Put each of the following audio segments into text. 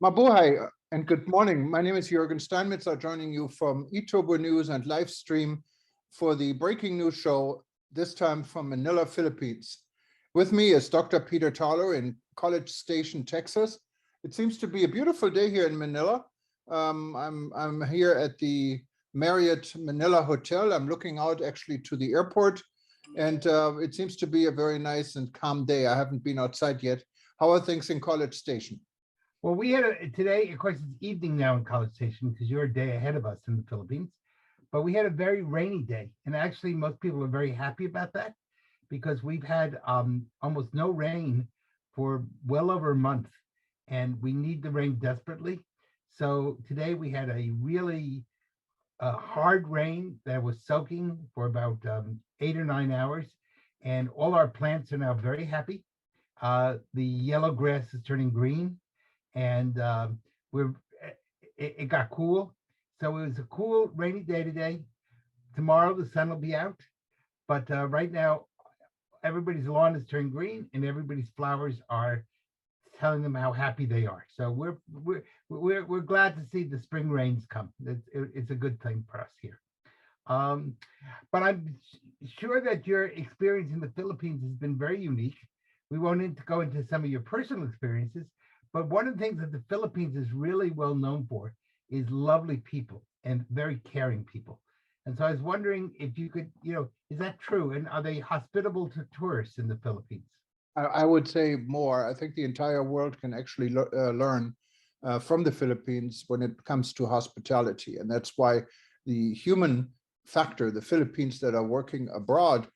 Mabuhay and good morning. My name is Jürgen Steinmetzer, joining you from eTurbo News and live stream for the breaking news show, this time from Manila, Philippines. With me is Dr. Peter Thaler in College Station, Texas. It seems to be a beautiful day here in Manila. I'm here at the Marriott Manila Hotel. I'm looking out actually to the airport, and it seems to be a very nice and calm day. I haven't been outside yet. How are things in College Station? Well, we had today, of course, it's evening now in College Station because you're a day ahead of us in the Philippines. But we had a very rainy day. And actually, most people are very happy about that because we've had almost no rain for well over a month. And we need the rain desperately. So today we had a really hard rain that was soaking for about 8 or 9 hours. And all our plants are now very happy. The yellow grass is turning green and we're it got cool. So it was a cool rainy day today. Tomorrow the sun will be out, but right now everybody's lawn is turning green and everybody's flowers are telling them how happy they are. So we're glad to see the spring rains come. It's a good thing for us here. Um, but I'm sure that your experience in the Philippines has been very unique. We won't need to go into some of your personal experiences, but one of the things that the Philippines is really well known for is lovely people and very caring people. And so I was wondering if you could, is that true? And are they hospitable to tourists in the Philippines? I would say more. I think the entire world can actually learn from the Philippines when it comes to hospitality. And that's why the human factor, the Philippines that are working abroad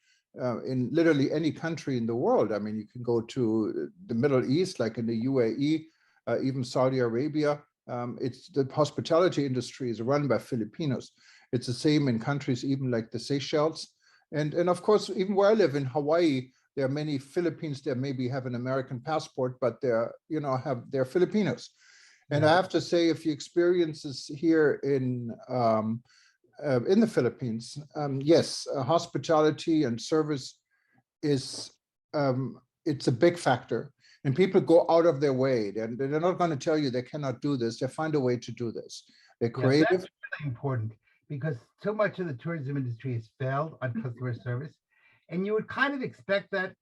in literally any country in the world. I mean, you can go to the Middle East, like in the UAE, even Saudi Arabia. It's the hospitality industry is run by Filipinos. It's the same in countries even like the Seychelles. And of course, even where I live in Hawaii, there are many Philippines that maybe have an American passport, but they're Filipinos. And I have to say, if you experience this here in the Philippines, yes, hospitality and service is it's a big factor, and people go out of their way. They're not going to tell you they cannot do this. They find a way to do this. They're Yeah, that's creative. really important because so much of the tourism industry has failed on customer service. And you would kind of expect that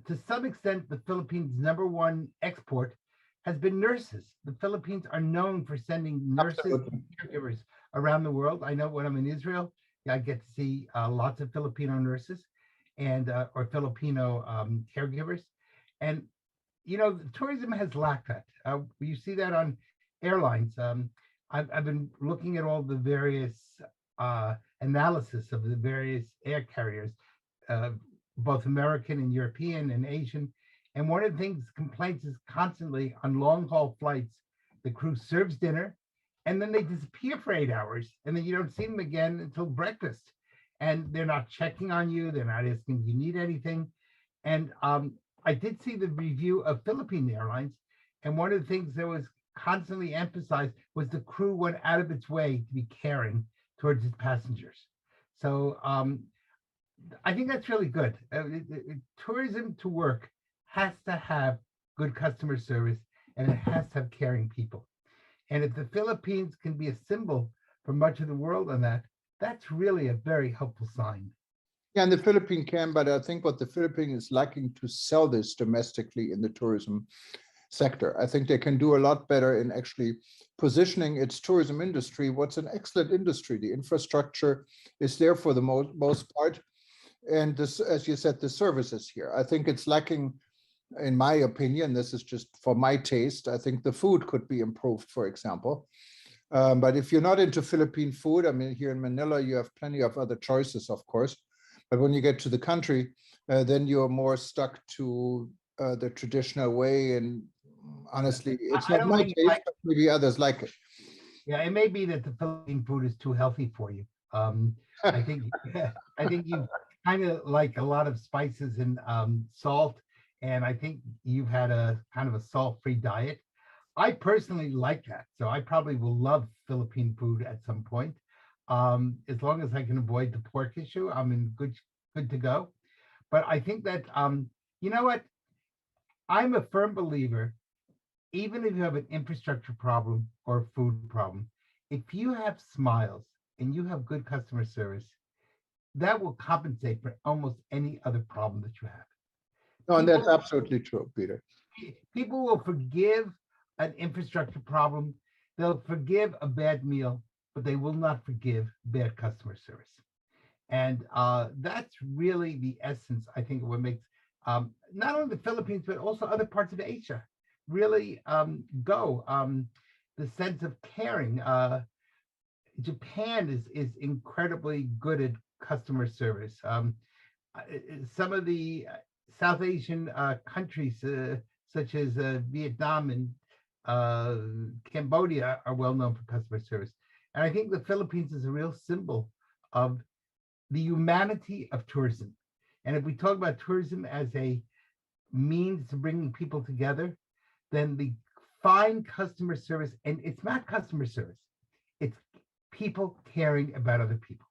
to some extent, the Philippines' number one export has been nurses. The Philippines are known for sending nurses Absolutely. and caregivers around the world. I know when I'm in Israel, I get to see lots of Filipino nurses and or Filipino caregivers. And tourism has lacked that. You see that on airlines. I've been looking at all the various analysis of the various air carriers, uh, both American and European and Asian. And one of the things complaints is constantly on long haul flights, the crew serves dinner and then they disappear for 8 hours and then you don't see them again until breakfast. And they're not checking on you. They're not asking if you need anything. And I did see the review of Philippine Airlines. And one of the things that was constantly emphasized was the crew went out of its way to be caring towards its passengers. So I think that's really good. Tourism to work has to have good customer service and it has to have caring people. And if the Philippines can be a symbol for much of the world on that, that's really a very helpful sign. Yeah, and the Philippine can, but I think what the Philippines is lacking to sell this domestically in the tourism sector. I think they can do a lot better in actually positioning its tourism industry. What's an excellent industry. The infrastructure is there for the most part. And this, as you said, the services here. I think it's lacking, in my opinion, this is just for my taste. I think the food could be improved, for example. But if you're not into Philippine food, I mean, here in Manila, you have plenty of other choices, of course. But when you get to the country, then you're more stuck to the traditional way. And honestly, it's I not don't my think taste, but maybe others like it. yeah, it may be that the Philippine food is too healthy for you. I think I think you kind of like a lot of spices and salt, and I think you've had a kind of a salt-free diet. I personally like that, so I probably will love Philippine food at some point. As long as I can avoid the pork issue, I'm in good to go. But I think that you know what? I'm a firm believer even if you have an infrastructure problem or a food problem, if you have smiles and you have good customer service, that will compensate for almost any other problem that you have. No, and that's People, absolutely true, Peter. people will forgive an infrastructure problem. They'll forgive a bad meal, but they will not forgive bad customer service. And that's really the essence, I think, of what makes not only the Philippines, but also other parts of Asia really go. The sense of caring. Japan is incredibly good at customer service. Some of the South Asian countries, such as Vietnam and Cambodia, are well known for customer service. And I think the Philippines is a real symbol of the humanity of tourism. And if we talk about tourism as a means to bringing people together, then the fine customer service, and it's not customer service, it's people caring about other people.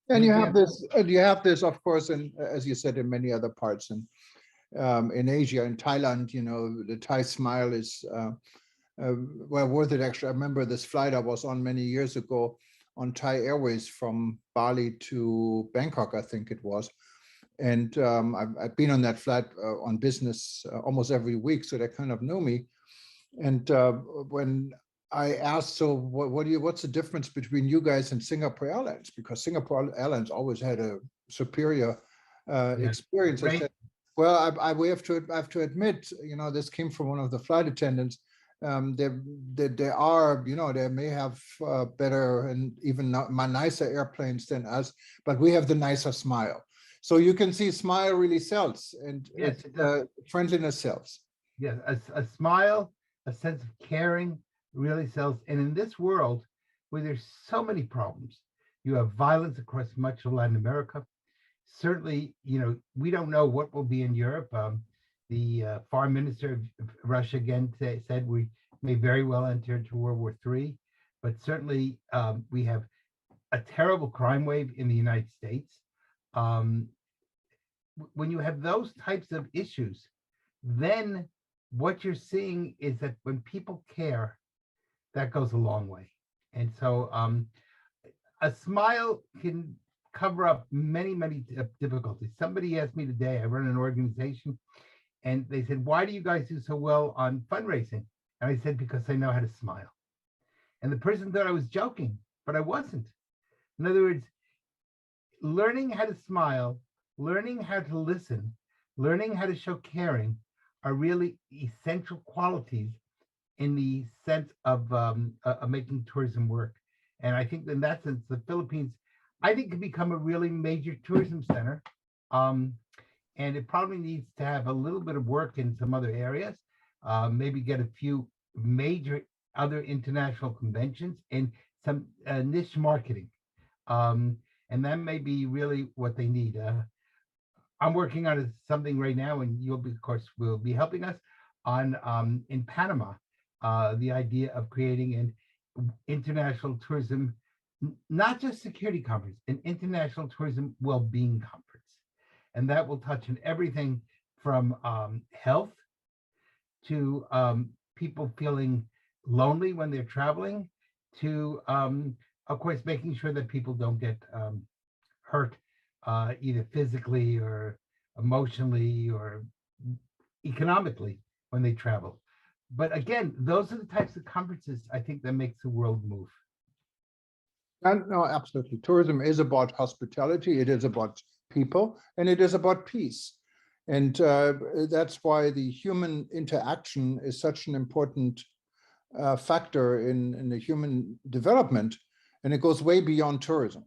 And you have this, of course, and as you said, in many other parts in Asia, in Thailand, you know, the Thai smile is well worth it. Actually, I remember this flight I was on many years ago on Thai Airways from Bali to Bangkok, I think it was. And I've been on that flight on business almost every week, so they kind of know me. And when I asked, so what's the difference between you guys and Singapore Airlines? Because Singapore Airlines always had a superior experience. I said, well, I have to admit, you know, this came from one of the flight attendants. They are, you know, they may have better and even nicer airplanes than us, but we have the nicer smile. So you can see smile really sells, and yes, friendliness sells. Yes, a smile, a sense of caring really sells. And in this world where there's so many problems, you have violence across much of Latin America. Certainly, you know, we don't know what will be in Europe. The foreign minister of Russia again said we may very well enter into World War III, but certainly we have a terrible crime wave in the United States. When you have those types of issues, then what you're seeing is that when people care, that goes a long way. And so a smile can cover up many, many difficulties. Somebody asked me today, I run an organization, and they said, why do you guys do so well on fundraising? And I said, because I know how to smile. And the person thought I was joking, but I wasn't. In other words, learning how to smile, learning how to listen, learning how to show caring are really essential qualities in the sense of making tourism work. And I think in that sense, the Philippines, I think, can become a really major tourism center. And it probably needs to have a little bit of work in some other areas, maybe get a few major other international conventions and some niche marketing. And that may be really what they need. I'm working on something right now, and you'll be, of course, will be helping us on in Panama, the idea of creating an international tourism, not just security conference, an international tourism well-being conference. And that will touch on everything from health to people feeling lonely when they're traveling to, of course, making sure that people don't get hurt either physically or emotionally or economically when they travel. But again, those are the types of conferences I think that makes the world move. And no, absolutely. Tourism is about hospitality. It is about people, and it is about peace. And that's why the human interaction is such an important factor in the human development. And it goes way beyond tourism.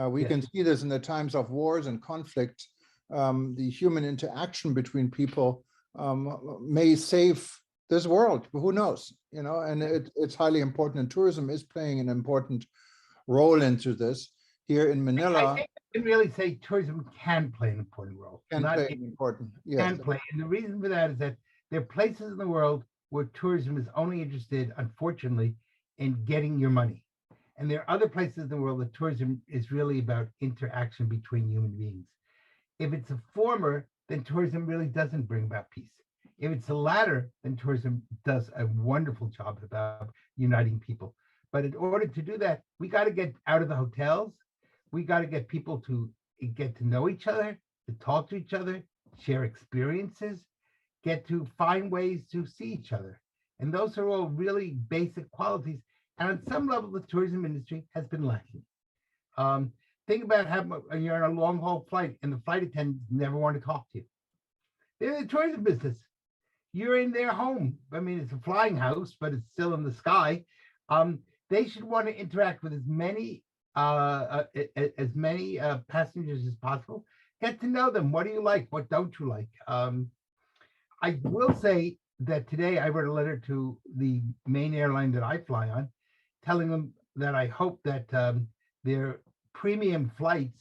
We can see this in the times of wars and conflict. The human interaction between people may save this world. Who knows? You know, and it's highly important. And tourism is playing an important role into this. Here in Manila, I think we can really say tourism can play an important role. Can play an important, yes. Can play, and the reason for that is that there are places in the world where tourism is only interested, unfortunately, in getting your money. And there are other places in the world that tourism is really about interaction between human beings. If it's a former, then tourism really doesn't bring about peace. If it's the latter, then tourism does a wonderful job about uniting people. But in order to do that, we got to get out of the hotels. We got to get people to get to know each other, to talk to each other, share experiences, get to find ways to see each other. And those are all really basic qualities. And on some level, the tourism industry has been lacking. Um, think about how you're on a long haul flight and the flight attendants never want to talk to you. They're in the tourism business. You're in their home. I mean, it's a flying house, but it's still in the sky. Um, they should want to interact with as many passengers as possible. Get to know them. What do you like? What don't you like? I will say that today I wrote a letter to the main airline that I fly on, telling them that I hope that their premium flights,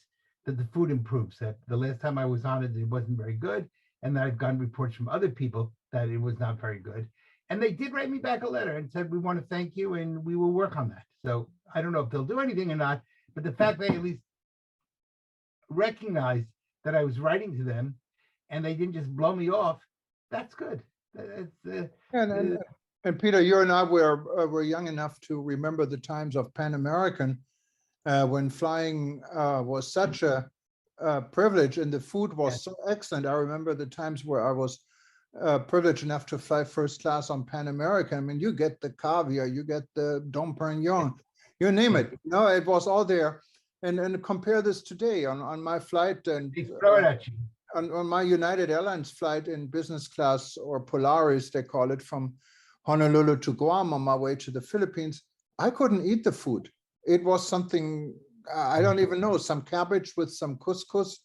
that the food improves. That the last time I was on it, it wasn't very good, and that I've gotten reports from other people that it was not very good. And they did write me back a letter and said, we want to thank you and we will work on that. So I don't know if they'll do anything or not, but the fact they at least recognized that I was writing to them and they didn't just blow me off, that's good. And Peter, you and I were young enough to remember the times of Pan American when flying was such a privilege and the food was so excellent. I remember the times where I was privileged enough to fly first class on Pan American. I mean, you get the caviar, you get the Dom Perignon, you name it. No, it was all there. And compare this today on my flight and on my United Airlines flight in business class, or Polaris, they call it, from Honolulu to Guam on my way to the Philippines. I couldn't eat the food. It was something, I don't even know, some cabbage with some couscous,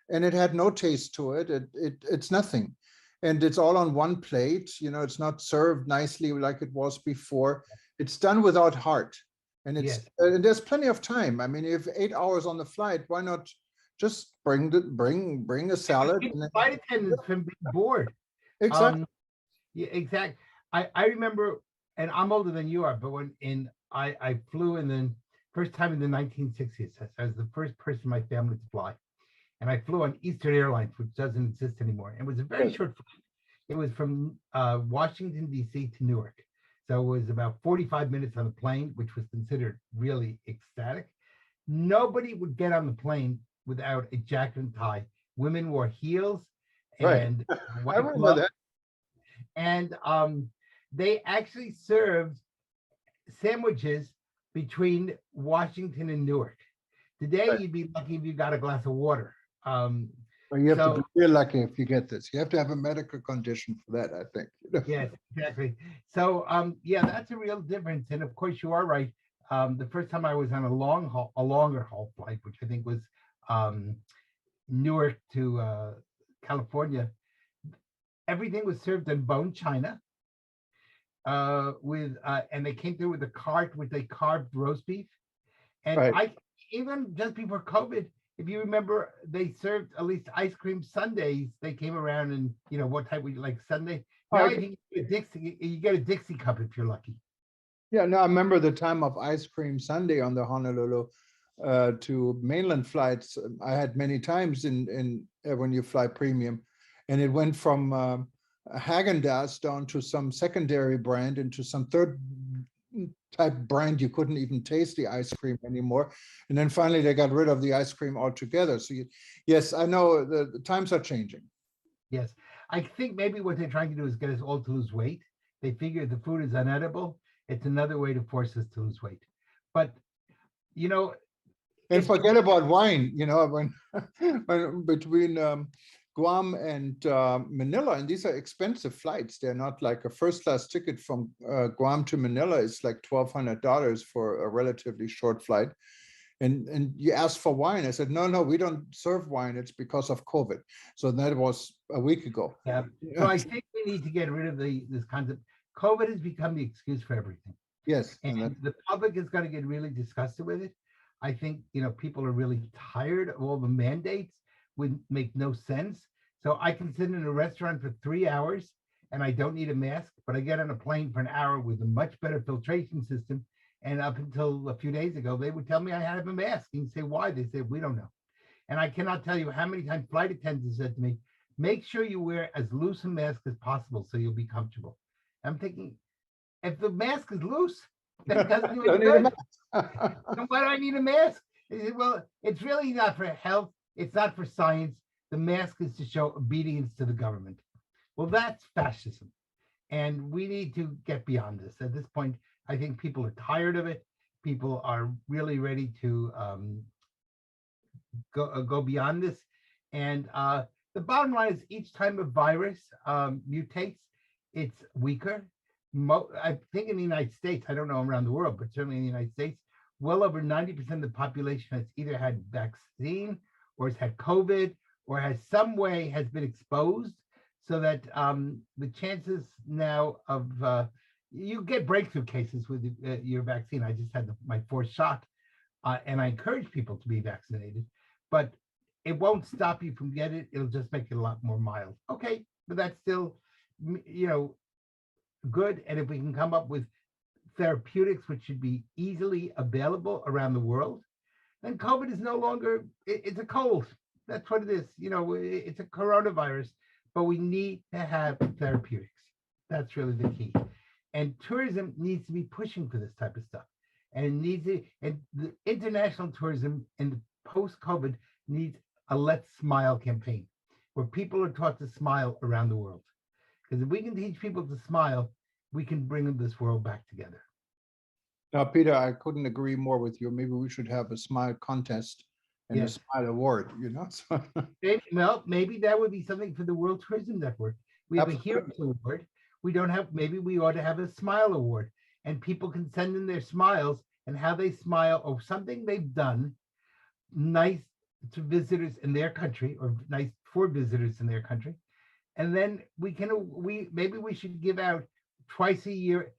and it had no taste to it. It's nothing. And it's all on one plate. You know, it's not served nicely like it was before. It's done without heart. And and there's plenty of time. I mean, if 8 hours on the flight, why not just bring a salad? Flight attendants can be bored. Exactly. Yeah, exactly. I remember, and I'm older than you are, but when I flew in the first time in the 1960s. I was the first person in my family to fly. And I flew on Eastern Airlines, which doesn't exist anymore. It was a very short flight. It was from Washington, D.C. to Newark. So it was about 45 minutes on the plane, which was considered really ecstatic. Nobody would get on the plane without a jacket and tie. Women wore heels and I remember that. And they actually served sandwiches between Washington and Newark. Today, you'd be lucky if you got a glass of water. Well, you have to be real lucky if you get this. You have to have a medical condition for that, I think. Yes, exactly. So, yeah, that's a real difference. And of course, you are right. The first time I was on a longer haul flight, which I think was Newark to California, everything was served in bone china. And they came through with a cart with a carved roast beef. And even just before COVID, if you remember, they served at least ice cream sundaes. They came around and, you know, what type would you like sundae? Now you get a Dixie cup if you're lucky. Yeah, no, I remember the time of ice cream sundae on the Honolulu to mainland flights. I had many times in when you fly premium, and it went from Haagen-Dazs down to some secondary brand into some third type brand. You couldn't even taste the ice cream anymore. And then finally they got rid of the ice cream altogether. So yes, I know the times are changing. Yes. I think maybe what they're trying to do is get us all to lose weight. They figure the food is unedible. It's another way to force us to lose weight. But, you know. And forget about wine, you know, when between Guam and Manila, and these are expensive flights. They're not like a first class ticket from Guam to Manila. It's like $1,200 for a relatively short flight. And you asked for wine. I said, no, we don't serve wine. It's because of COVID. So that was a week ago. Yeah. So I think we need to get rid of this concept. COVID has become the excuse for everything. Yes. And the public is going to get really disgusted with it. I think, you know, people are really tired of all the mandates, would make no sense. So I can sit in a restaurant for 3 hours and I don't need a mask, but I get on a plane for an hour with a much better filtration system. And up until a few days ago, they would tell me I had to have a mask. And you say, why? They said, we don't know. And I cannot tell you how many times flight attendants said to me, make sure you wear as loose a mask as possible so you'll be comfortable. I'm thinking, if the mask is loose, that doesn't do Don't any need a good. mask. Then why do I need a mask? He said, well, it's really not for health. It's not for science. The mask is to show obedience to the government. Well, that's fascism. And we need to get beyond this. At this point, I think people are tired of it. People are really ready to go beyond this. And the bottom line is each time a virus mutates, it's weaker. I think in the United States, I don't know around the world, but certainly in the United States, well over 90% of the population has either had vaccine or has had COVID or has some way has been exposed, so that the chances now of you get breakthrough cases with your vaccine. I just had my fourth shot, and I encourage people to be vaccinated, but it won't stop you from getting it. It'll just make it a lot more mild. Okay, but that's still, good. And if we can come up with therapeutics which should be easily available around the world, then COVID is no longer, it's a cold. That's what it is. It's a coronavirus, but we need to have therapeutics. That's really the key. And tourism needs to be pushing for this type of stuff. And it needs to, and the international tourism in the post-COVID needs a Let's Smile campaign where people are taught to smile around the world. Because if we can teach people to smile, we can bring this world back together. Now, Peter, I couldn't agree more with you. Maybe we should have a smile contest and a Yes. smile award, So- Maybe that would be something for the World Tourism Network. We have a Absolutely. Heroes Award. We don't have, maybe we ought to have a Smile Award, and people can send in their smiles and how they smile or something they've done nice to visitors in their country or nice for visitors in their country. And then maybe we should give out twice a year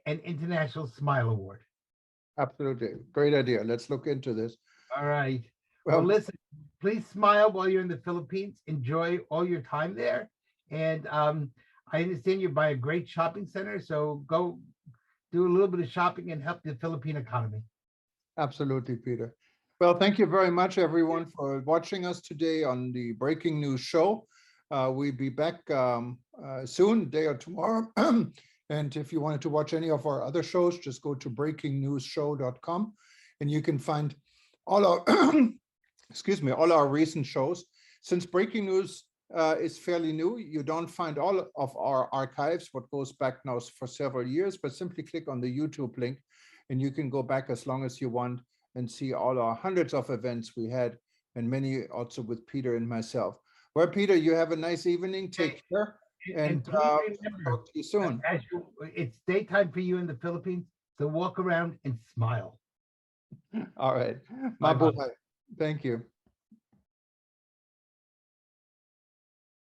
an International Smile Award. Absolutely. Great idea. Let's look into this. All right. Well, Well, listen, please smile while you're in the Philippines. Enjoy all your time there. And I understand you're by a great shopping center, so go do a little bit of shopping and help the Philippine economy. absolutely, Peter. Well, thank you very much, everyone, for watching us today on the Breaking News Show. We'll be back soon, day or tomorrow. And if you wanted to watch any of our other shows, just go to breakingnewsshow.com and you can find all our, excuse me, all our recent shows. Since Breaking News is fairly new, you don't find all of our archives, what goes back now for several years, but simply click on the YouTube link and you can go back as long as you want and see all our hundreds of events we had, and many also with Peter and myself. Well, Peter, you have a nice evening. Take care. And please remember, talk to you soon. it's daytime for you in the Philippines, so walk around and smile. All right. Bye-bye. Mabuhay. Thank you.